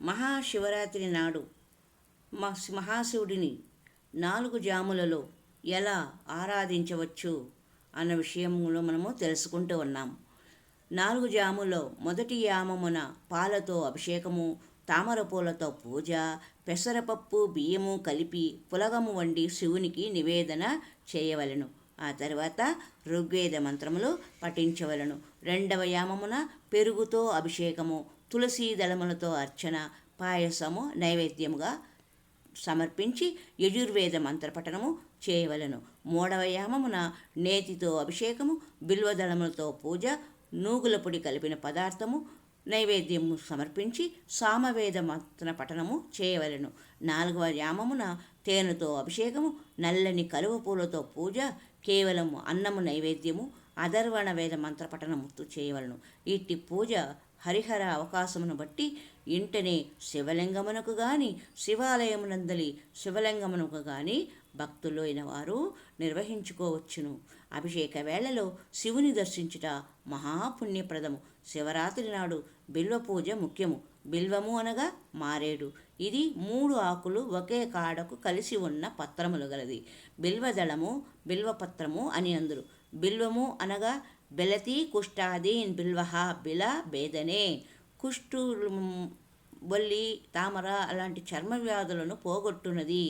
మహాశివరాత్రి నాడు మహాశివుడిని 4 జాములలో ఎలా ఆరాధించవచ్చు అన్న విషయంలో మనము తెలుసుకుంటూ ఉన్నాం. 4 జాముల్లో మొదటి యామమున పాలతో అభిషేకము, తామర పూలతో పూజ, పెసరపప్పు బియ్యము కలిపి పులగము వండి శివునికి నివేదన చేయవలెను. ఆ తర్వాత ఋగ్వేద మంత్రములు పఠించవలను. 2వ యామమున పెరుగుతో అభిషేకము, తులసీ దళములతో అర్చన, పాయసము నైవేద్యముగా సమర్పించి యజుర్వేద మంత్రపఠనము చేయవలను. 3వ యామమున నేతితో అభిషేకము, బిల్వదళములతో పూజ, నూగుల పొడి కలిపిన పదార్థము నైవేద్యము సమర్పించి సామవేద మంత్ర పఠనము చేయవలను. 4వ యామమున తేనెతో అభిషేకము, నల్లని కలువ పూలతో పూజ, కేవలము అన్నము నైవేద్యము, అధర్వణ వేద మంత్రపఠనము చేయవలను. ఇట్టి పూజ హరిహర అవకాశమును బట్టి ఇంటనే శివలింగమునకు గాని శివాలయమునందలి శివలింగమునకు గాని భక్తులు అయిన వారు నిర్వహించుకోవచ్చును. అభిషేక వేళలో శివుని దర్శించుట మహాపుణ్యప్రదము. శివరాత్రి నాడు బిల్వ పూజ ముఖ్యము. బిల్వము అనగా మారేడు. ఇది 3 ఆకులు ఒకే కాడకు కలిసి ఉన్న పత్రములు గలది. బిల్వదళము, బిల్వపత్రము అని అందురు. బిల్వము అనగా బెలతి కుష్టాదీన్ బిల్వహ బిల భేదనే. కుష్టు, బొల్లి, తామర అలాంటి చర్మ వ్యాధులను పోగొట్టున్నది.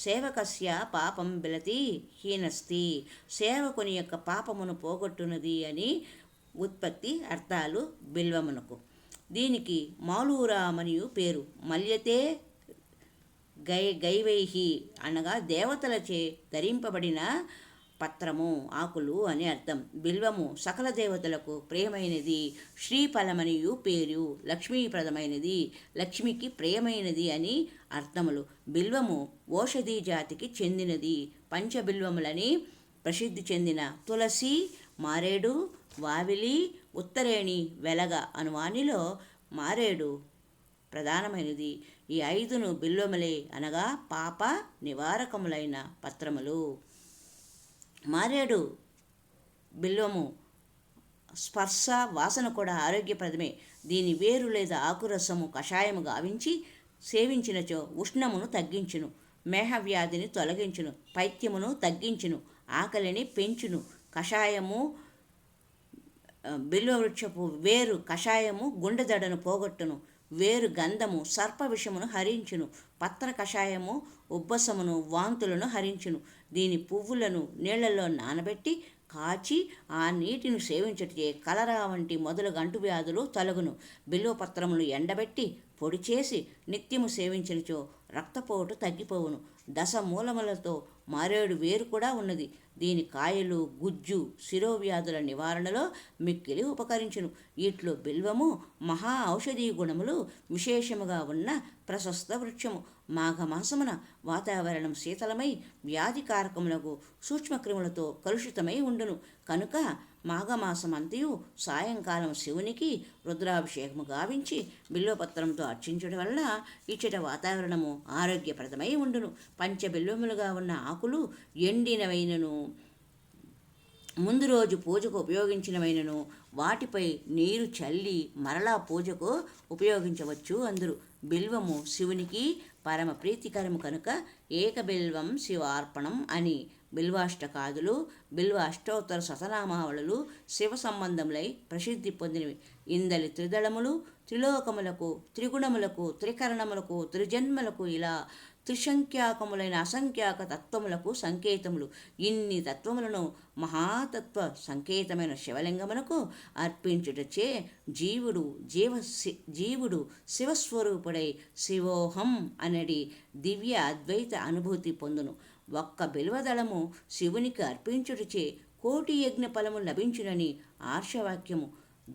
సేవకస్య పాపం బిలతి హీనస్తి. సేవకుని యొక్క పాపమును పోగొట్టున్నది అని ఉత్పత్తి అర్థాలు బిల్వమునకు. దీనికి మాలూరామనియు పేరు. మల్యతే గైవైహి అనగా దేవతలచే ధరింపబడిన పత్రము, ఆకులు అని అర్థం. బిల్వము సకల దేవతలకు ప్రియమైనది. శ్రీఫలమనియు పేరు. లక్ష్మీప్రదమైనది, లక్ష్మికి ప్రియమైనది అని అర్థములు. బిల్వము ఓషధి జాతికి చెందినది. పంచబిల్వములని ప్రసిద్ధి చెందిన తులసి, మారేడు, వావిలి, ఉత్తరేణి, వెలగ అనువానిలో మారేడు ప్రధానమైనది. ఈ 5 బిల్వములే అనగా పాప నివారకములైన పత్రములు. మారేడు బిల్వము స్పర్శ, వాసన కూడా ఆరోగ్యప్రదమే. దీని వేరు లేదా ఆకురసము కషాయము గావించి సేవించినచో ఉష్ణమును తగ్గించును, మేహవ్యాధిని తొలగించును, పైత్యమును తగ్గించును, ఆకలిని పెంచును. కషాయము బిల్వవృక్షపు వేరు కషాయము గుండెదడను పోగొట్టును. వేరు గంధము సర్ప విషమును హరించును. పత్ర కషాయము ఉబ్బసమును, వాంతులను హరించును. దీని పువ్వులను నీళ్లలో నానబెట్టి కాచి ఆ నీటిని సేవించుటచే కలరా వంటి మొదలగు అంటువ్యాధులు తొలగును. బిల్వపత్రములు ఎండబెట్టి పొడి చేసి నిత్యము సేవించినచో రక్తపోటు తగ్గిపోవును. 10 మూలములతో మారేడు వేరు కూడా ఉన్నది. దీని కాయలు, గుజ్జు శిరోవ్యాధుల నివారణలో మిక్కిలి ఉపకరించును. వీటిలో బిల్వము మహా ఔషధీ గుణములు విశేషముగా ఉన్న ప్రశస్త వృక్షము. మాఘమాసమున వాతావరణం శీతలమై వ్యాధికారకములకు సూక్ష్మక్రిములతో కలుషితమై ఉండును. కనుక మాఘమాసమంతయు సాయంకాలం శివునికి రుద్రాభిషేకము గావించి బిల్వపత్రంతో అర్చించడం వల్ల ఇచ్చట వాతావరణము ఆరోగ్యప్రదమై ఉండును. పంచబిల్వములుగా ఉన్న ఆకులు ఎండినవైనను, ముందు రోజు పూజకు ఉపయోగించినవైనను వాటిపై నీరు చల్లి మరలా పూజకు ఉపయోగించవచ్చు అందరు. బిల్వము శివునికి పరమ ప్రీతికరము కనుక ఏకబిల్వం శివార్పణం అని బిల్వాష్టకాదులు, బిల్వ అష్టోత్తర శతనామావళులు శివ సంబంధములై ప్రసిద్ధి పొందినవి. ఇందలి త్రిదళములు త్రిలోకములకు, త్రిగుణములకు, త్రికరణములకు, త్రిజన్మలకు ఇలా త్రిసంఖ్యాకములైన అసంఖ్యాక తత్వములకు సంకేతములు. ఇన్ని తత్వములను మహాతత్వ సంకేతమైన శివలింగమునకు అర్పించుటచే జీవుడు శివస్వరూపుడై శివోహం అనడి దివ్య అద్వైత అనుభూతి పొందును. ఒక్క బిల్వదళము శివునికి అర్పించుటచే 1,000,000 యజ్ఞ ఫలము లభించునని ఆర్షవాక్యము.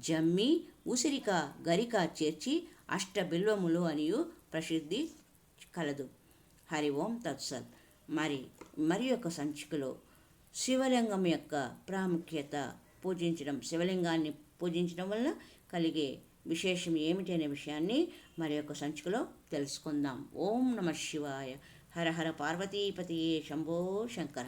జమ్మి, ఉసిరిక, గరిక చేర్చి 8 బిల్వములు అనియు ప్రసిద్ధి కలదు. హరి ఓం తత్సత్. మరి యొక్క సంచికలో శివలింగం యొక్క ప్రాముఖ్యత, శివలింగాన్ని పూజించడం వల్ల కలిగే విశేషం ఏమిటి అనే విషయాన్ని మరి యొక్క సంచికలో తెలుసుకుందాం. ఓం నమః శివాయ. హర హర పార్వతీపతియే శంభో శంకర.